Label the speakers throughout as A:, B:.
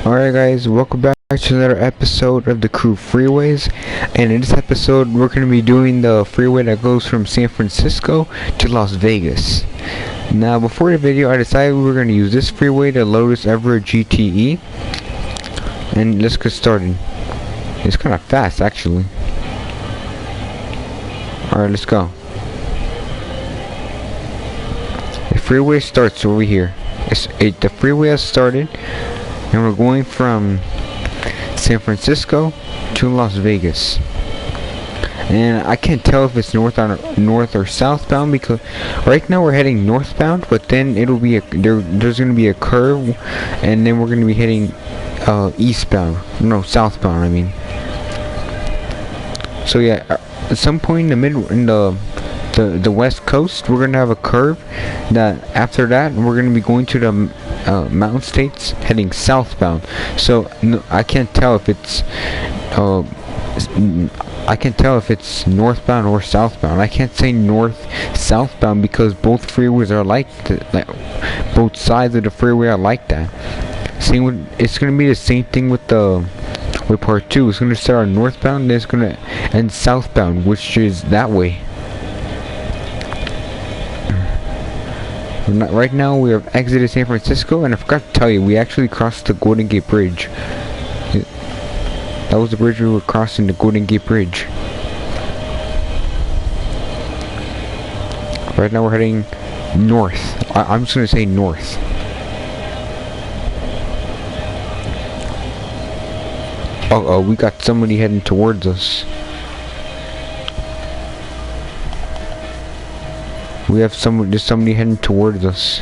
A: Alright guys, welcome back to another episode of the crew Freeways, and in this episode we're going to be doing the freeway that goes from San Francisco to Las Vegas. Now before the video I decided we were going to use this freeway to Lotus Everett GTE, and let's get started. It's kind of fast actually. Alright, let's go. The freeway starts over here. The freeway has started, and we're going from San Francisco to Las Vegas. And I can't tell if it's north or southbound, because right now we're heading northbound, but then it'll be there's going to be a curve, and then we're going to be heading southbound I mean. So yeah, at some point in the west coast we're gonna have a curve that after that we're gonna be going to the mountain states heading southbound. So I can't tell if it's northbound or southbound. I can't say southbound because both freeways are like both sides of the freeway are like that. It's gonna be the same thing with part 2. It's gonna start on northbound, then it's gonna end southbound, which is that way. Right now we have exited San Francisco, and I forgot to tell you, we actually crossed the Golden Gate Bridge. That was the bridge we were crossing, the Golden Gate Bridge. Right now we're heading north. I'm just gonna say north. Oh, we got somebody heading towards us. There's somebody heading towards us.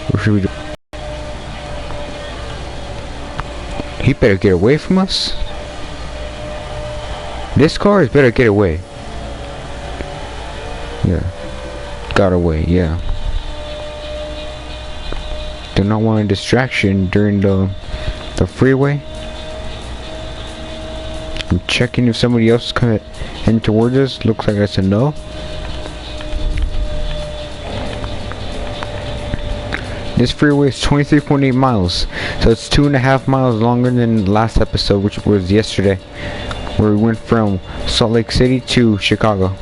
A: What should we do? He better get away from us. This car is better get away. Yeah. Got away, yeah. Do not want a distraction during the freeway. I'm checking if somebody else is coming heading towards us. Looks like that's a no. This freeway is 23.8 miles, so it's 2.5 miles longer than the last episode, which was yesterday, where we went from Salt Lake City to Chicago.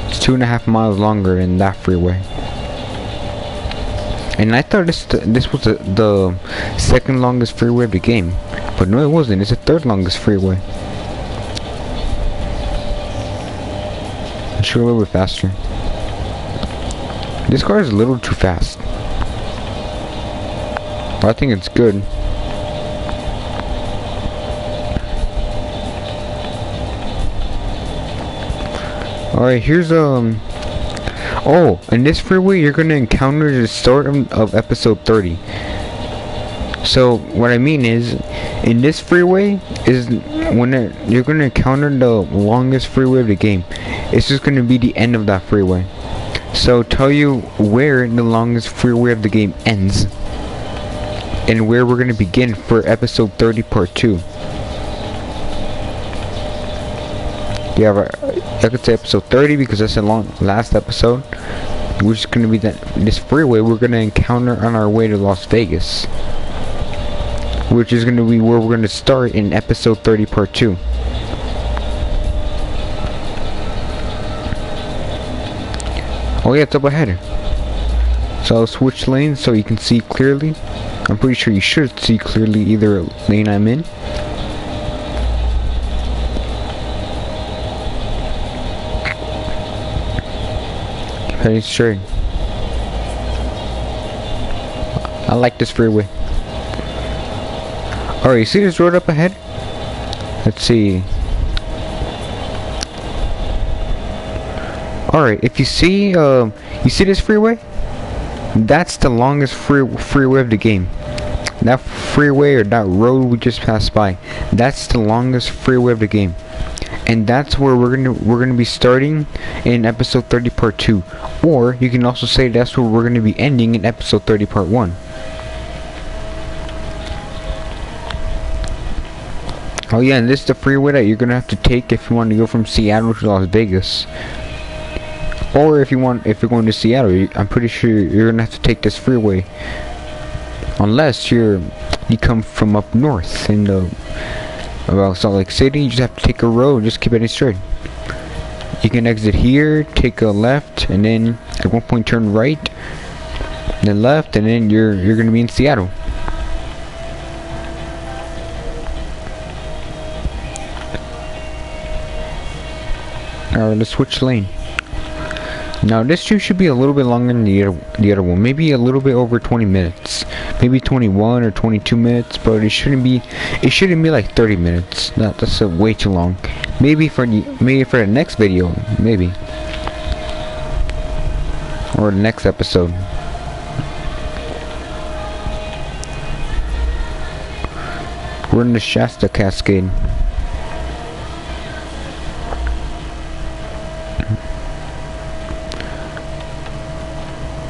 A: It's 2.5 miles longer than that freeway. And I thought this was the second longest freeway of the game. But no, it wasn't. It's the third longest freeway. Let's go a little bit faster. This car is a little too fast. But I think it's good. Alright, here's oh, in this freeway you're gonna encounter the start of episode 30. So what I mean is, in this freeway is when you're gonna encounter the longest freeway of the game. It's just gonna be the end of that freeway. So tell you where the longest freeway of the game ends, and where we're gonna begin for episode 30 part 2. Yeah, I could say episode 30 because that's the last episode, which is gonna be this freeway we're gonna encounter on our way to Las Vegas, which is going to be where we're going to start in episode 30 part 2. Oh yeah, it's up ahead. So I'll switch lanes so you can see clearly. I'm pretty sure you should see clearly either lane I'm in. Heading straight. I like this freeway. Alright, you see this road up ahead? Let's see. Alright, if you see this freeway? That's the longest freeway of the game. That freeway or that road we just passed by, that's the longest freeway of the game. And that's where we're gonna be starting in episode 30 part 2. Or you can also say that's where we're gonna be ending in episode 30 part 1. Oh yeah, and this is the freeway that you're gonna have to take if you want to go from Seattle to Las Vegas. Or if you're going to Seattle, I'm pretty sure you're gonna have to take this freeway. Unless you come from up north in the about Salt Lake City, you just have to take a road, just keep heading straight. You can exit here, take a left, and then at one point turn right, then left, and then you're gonna be in Seattle. Alright, let's switch lane. Now this trip should be a little bit longer than the other one. Maybe a little bit over 20 minutes. Maybe 21 or 22 minutes, but it shouldn't be like 30 minutes. That's way too long. Maybe for the next video, maybe. Or the next episode. We're in the Shasta Cascade.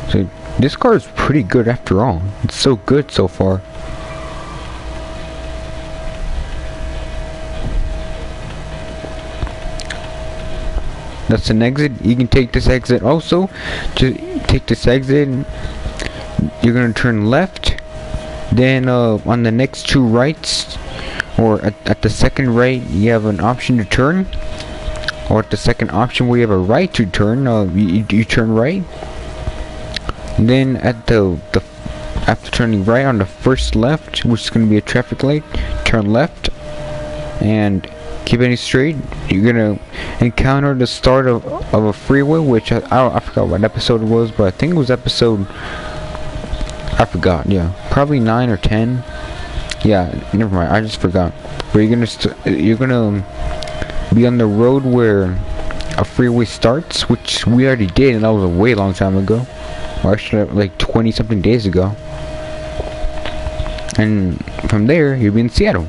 A: So this car is pretty good after all. It's so good so far. That's an exit. You can take this exit also. Just take this exit. You're gonna turn left. Then on the next two rights, or at the second right, you have an option to turn. Or at the second option where you have a right to turn, you turn right. Then at after turning right on the first left, which is going to be a traffic light, turn left and keep heading straight. You're gonna encounter the start of a freeway, which I forgot what episode it was, but I think it was episode, I forgot. Yeah, probably 9 or 10. Yeah, never mind. I just forgot. But you're gonna be on the road where a freeway starts, which we already did, and that was a way long time ago. Or actually like 20 something days ago. And from there you'll be in Seattle.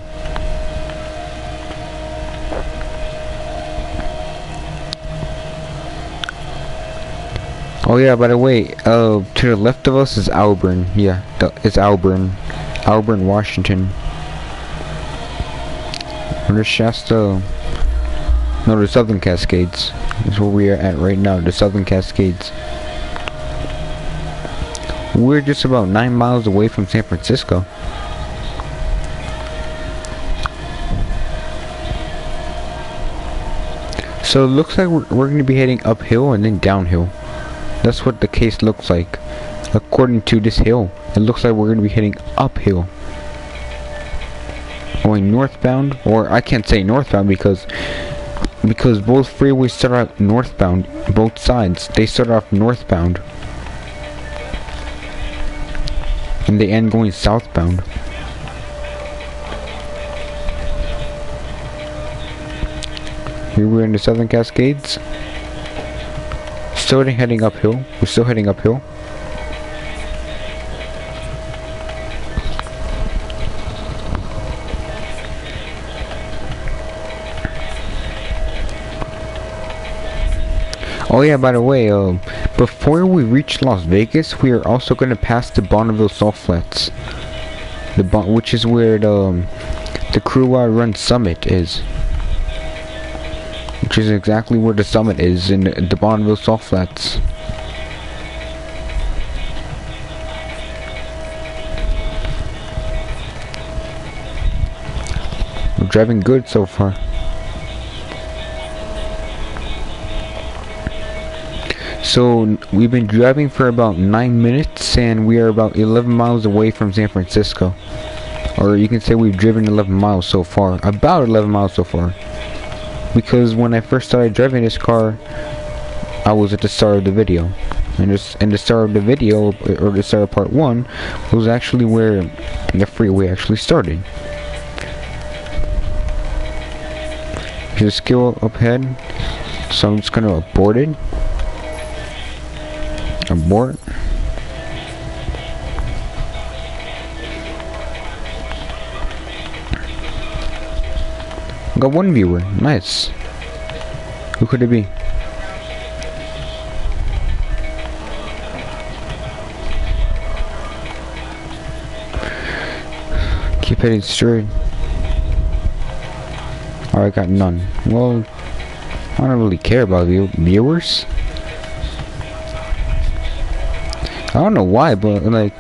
A: Oh yeah, by the way, to the left of us is Auburn. Yeah, it's Auburn, Washington. Or the Shasta, no, the Southern Cascades is where we are at right now. The Southern Cascades. We're just about 9 miles away from San Francisco. So it looks like we're going to be heading uphill and then downhill. That's what the case looks like. According to this hill, it looks like we're going to be heading uphill. Going northbound, or I can't say northbound because both freeways start out northbound. Both sides, they start off northbound. And they end going southbound. Here we're in the Southern Cascades. Still heading uphill. We're still heading uphill. Oh yeah, by the way, before we reach Las Vegas, we are also going to pass the Bonneville Salt Flats, which is where the Crew Run Summit is, which is exactly where the summit is, in the Bonneville Salt Flats. We're driving good so far. So we've been driving for about 9 minutes and we are about 11 miles away from San Francisco. Or you can say we've driven 11 miles so far. About 11 miles so far. Because when I first started driving this car, I was at the start of the video. And the start of the video, or the start of part 1, was actually where the freeway actually started. There's a skill up ahead, so I'm just gonna abort it. Abort. Got one viewer. Nice. Who could it be? Keep heading straight. Alright, got none. Well, I don't really care about viewers. don't know why, but like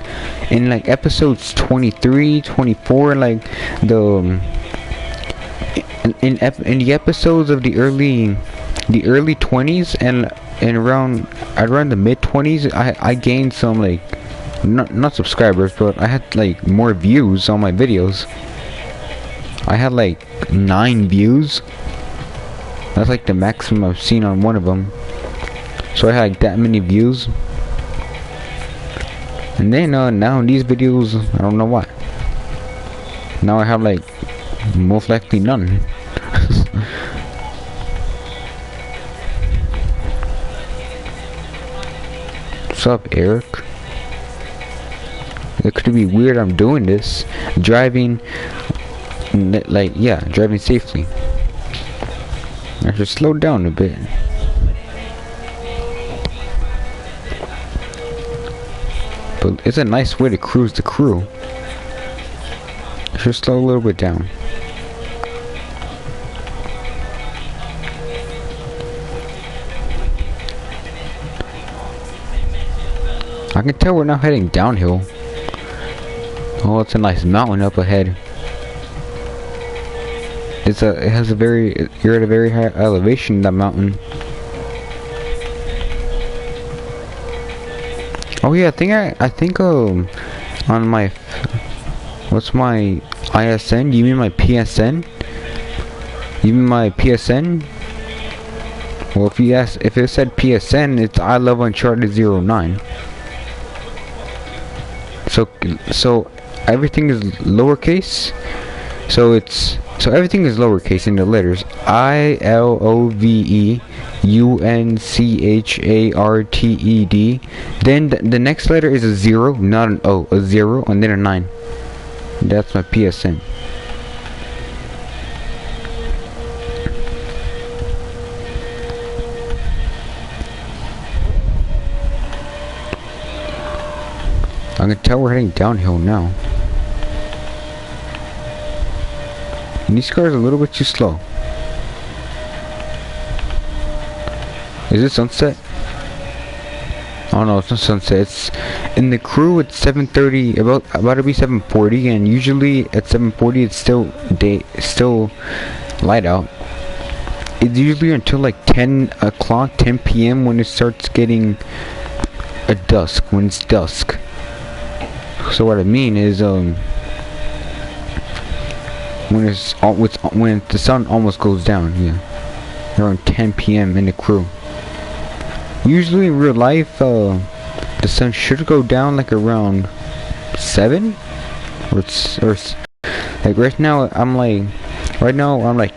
A: in like episodes 23, 24, like the in the episodes of the early 20s and around the mid 20s, I gained some like not subscribers, but I had like more views on my videos. I had like 9 views. That's like the maximum I've seen on one of them. So I had like that many views. And then now these videos, I don't know why. Now I have like most likely none. What's up, Eric? It could be weird I'm doing this. Driving, like, yeah, driving safely. I should slow down a bit. But it's a nice way to cruise the crew. I should slow a little bit down. I can tell we're now heading downhill. Oh, it's a nice mountain up ahead. It has a you're at a very high elevation, that mountain. Oh yeah, I think on my, what's my ISN? You mean my PSN? You mean my PSN? Well, if it said PSN, it's I Love Uncharted 09. So everything is lowercase. So everything is lowercase in the letters ILOVEUNCHARTED. Then the next letter is a 0, not an O, a 0, and then a 9. That's my PSN. I can tell we're heading downhill now. And these cars are a little bit too slow. Is it sunset? Oh no, it's not sunset. It's in the crew. It's 7:30, about to be 7:40, and usually at 7:40 it's still light out. It's usually until like 10 o'clock, 10 p.m. when it starts getting a dusk. When it's dusk. So what I mean is when the sun almost goes down, yeah, around 10 p.m. in the crew. Usually in real life, the sun should go down like around 7, or like right now I'm like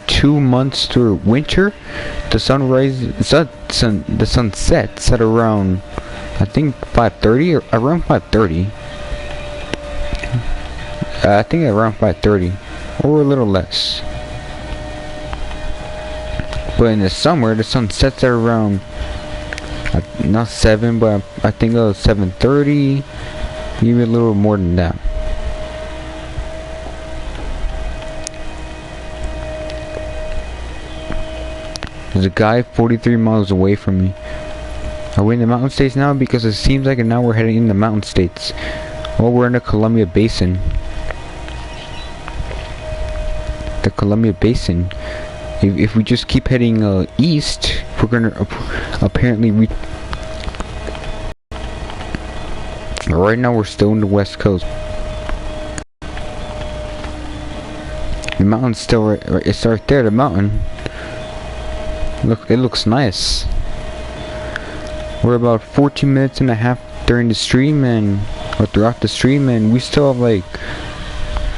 A: 2 months through winter. The sun sets at around, I think 5:30 or around 5:30. I think around 5:30 or a little less. But in the summer, the sun sets at around not 7, but I think 7:30, maybe a little more than that. There's a guy 43 miles away from me. Are we in the mountain states now? Because it seems like now we're heading in the mountain states. Well, we're in the Columbia Basin. The Columbia Basin. If we just keep heading east, we're gonna apparently reach. Right now we're still in the west coast. The mountain's still it's right there. The mountain. Look, it looks nice. We're about 14 minutes and a half during the stream or throughout the stream, and we still have like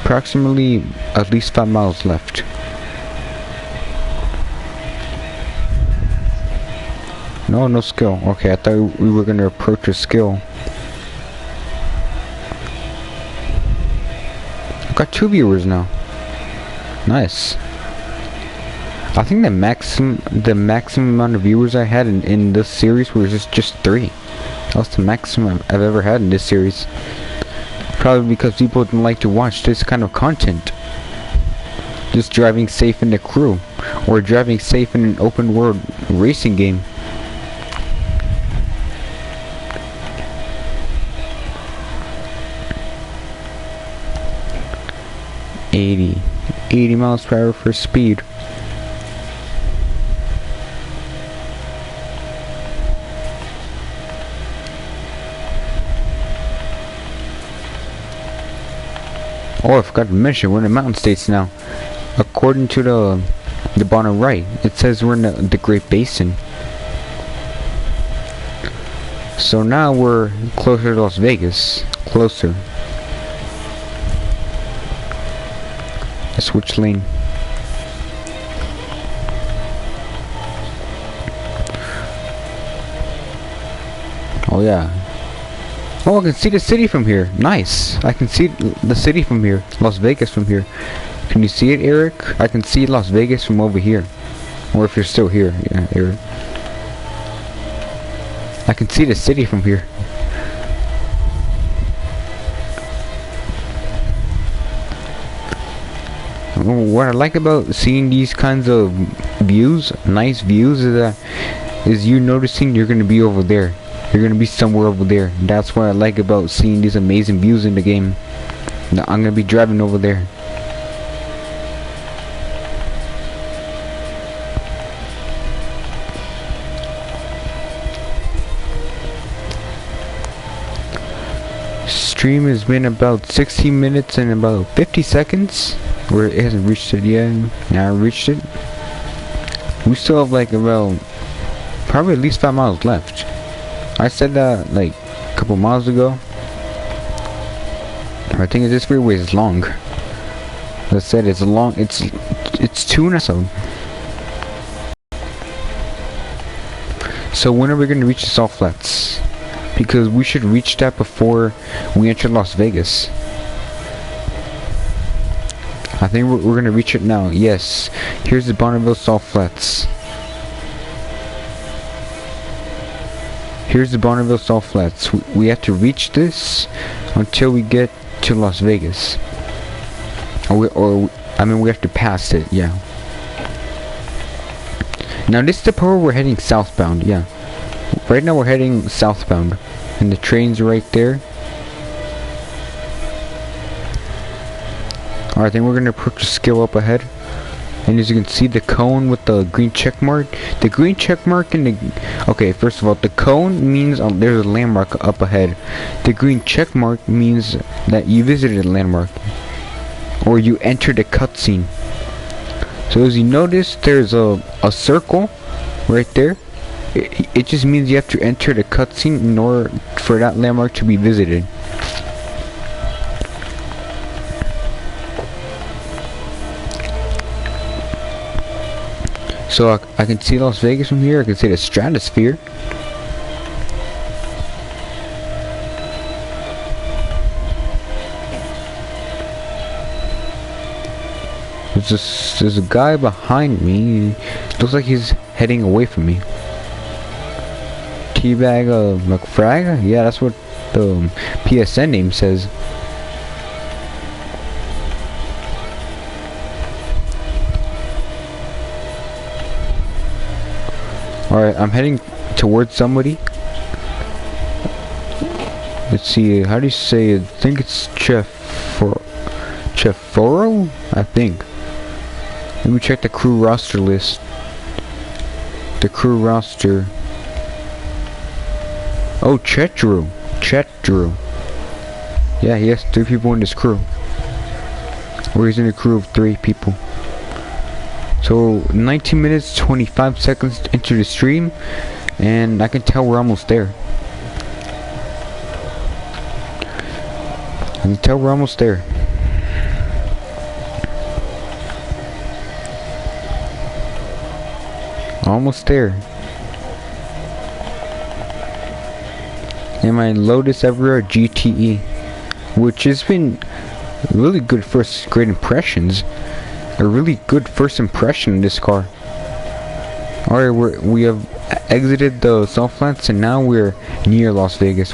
A: approximately at least 5 miles left. No skill. Okay, I thought we were gonna approach a skill. I've got 2 viewers now. Nice. I think the maximum amount of viewers I had in this series was just 3. That was the maximum I've ever had in this series. Probably because people don't like to watch this kind of content. Just driving safe in the crew, or driving safe in an open world racing game. 80 miles per hour for speed. Oh, I forgot to mention, we're in the mountain states now. According to the bottom right, it says we're in the Great Basin. So now we're closer to Las Vegas. Closer. Let's switch lane. Oh yeah. Oh, I can see the city from here. Nice. I can see the city from here. Las Vegas from here. Can you see it, Eric? I can see Las Vegas from over here. Or if you're still here. Yeah, Eric. I can see the city from here. What I like about seeing these kinds of views, nice views, is you noticing you're gonna be over there. You're gonna be somewhere over there. That's what I like about seeing these amazing views in the game. Now, I'm gonna be driving over there. Stream has been about 16 minutes and about 50 seconds. Where it hasn't reached it yet. Now I reached it. We still have like about probably at least 5 miles left. I said that like a couple miles ago. I think this freeway is long. As I said, it's long. It's 2.5. So when are we gonna reach the salt flats? Because we should reach that before we enter Las Vegas. I think we're gonna reach it now. Yes. Here's the Bonneville Salt Flats. Here's the Bonneville Salt Flats. We have to reach this until we get to Las Vegas. I mean, we have to pass it. Yeah. Now this is the part where we're heading southbound. Yeah. Right now we're heading southbound, and the train's right there. Alright, then we're gonna approach the skill up ahead. And as you can see, the cone with the green check mark. The green check mark and the... Okay, first of all, the cone means there's a landmark up ahead. The green check mark means that you visited a landmark. Or you entered a cutscene. So as you notice, there's a circle right there. It just means you have to enter the cutscene in order for that landmark to be visited. So I can see Las Vegas from here. I can see the stratosphere. There's a guy behind me. Looks like he's heading away from me. Teabag McFrag? Yeah, that's what the PSN name says. Alright, I'm heading towards somebody. Let's see, how do you say it? I think it's Cheforo, I think. Let me check the crew roster list. The crew roster. Oh, Chetru. Yeah, he has 3 people in his crew. Or he's in a crew of 3 people. So 19 minutes 25 seconds into the stream, and I can tell we're almost there. Almost there. And my Lotus Everett GTE, which has been really good first great impressions. A really good first impression in this car. Alright, we have exited the salt flats and now we're near Las Vegas.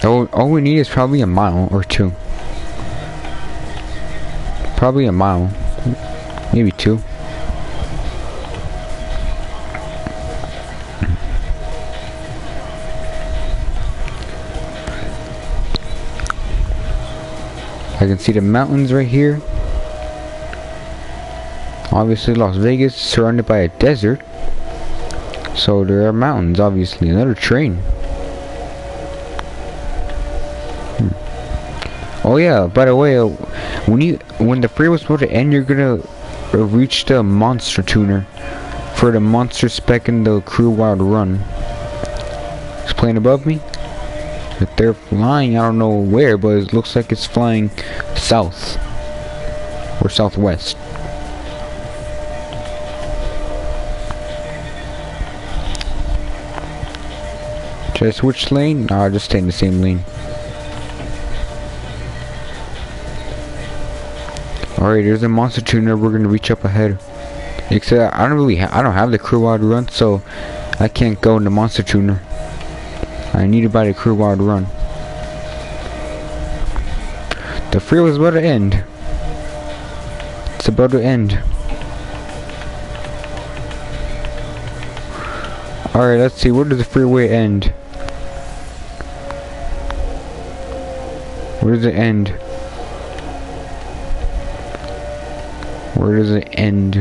A: All we need is probably a mile or 2. Probably a mile. Maybe 2. I can see the mountains right here. Obviously Las Vegas is surrounded by a desert, so there are mountains. Obviously another train. Oh yeah, by the way, when the freeway was supposed to end, you're gonna reach the monster tuner for the monster spec in the crew wild run. It's playing above me. If they're flying, I don't know where, but it looks like it's flying south or southwest. Should I switch lane? No, I'll just stay in the same lane. Alright, there's a monster tuner. We're gonna reach up ahead. Except I don't have the crew wild run, so I can't go in the monster tuner. I need to buy the crew wild run. The freeway is about to end. It's about to end. Alright, let's see. Where does the freeway end? Where does it end? Where does it end?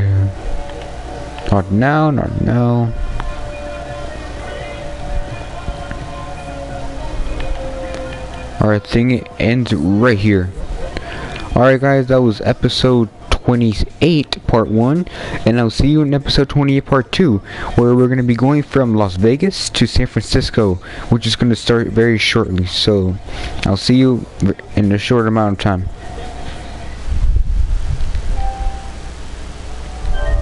A: Not now, not now. Alright, thing it ends right here. Alright guys, that was episode 28 part 1, and I'll see you in episode 28 part 2, where we're going to be going from Las Vegas to San Francisco, which is going to start very shortly. So I'll see you in a short amount of time.